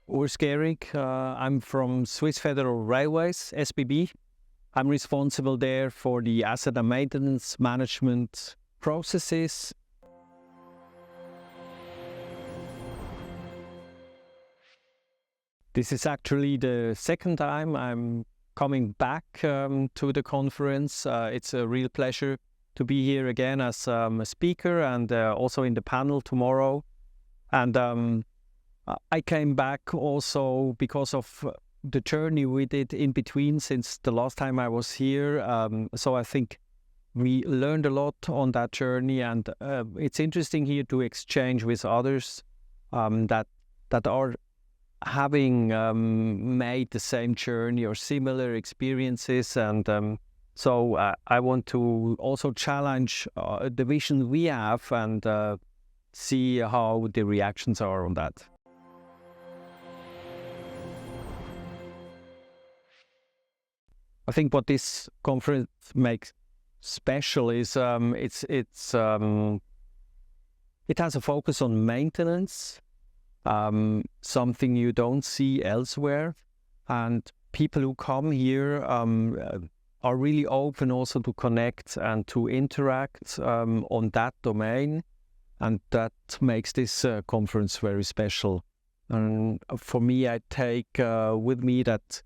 Urs Gehrig. I'm from Swiss Federal Railways, SBB. I'm responsible there for the asset and maintenance management processes. This is actually the second time I'm coming back to the conference. It's a real pleasure to be here again as a speaker and also in the panel tomorrow. And I came back also because of the journey we did in between since the last time I was here. So I think we learned a lot on that journey, and it's interesting here to exchange with others that are having made the same journey or similar experiences. And so I want to also challenge the vision we have and see how the reactions are on that. I think what this conference makes special is it has a focus on maintenance, something you don't see elsewhere, and people who come here are really open also to connect and to interact on that domain, and that makes this conference very special. And for me, I take with me that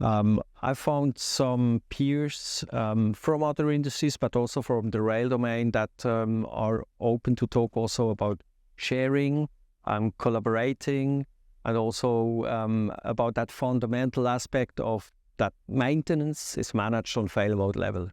I found some peers from other industries, but also from the rail domain, that are open to talk also about sharing, collaborating, and also about that fundamental aspect of that maintenance is managed on fail mode level.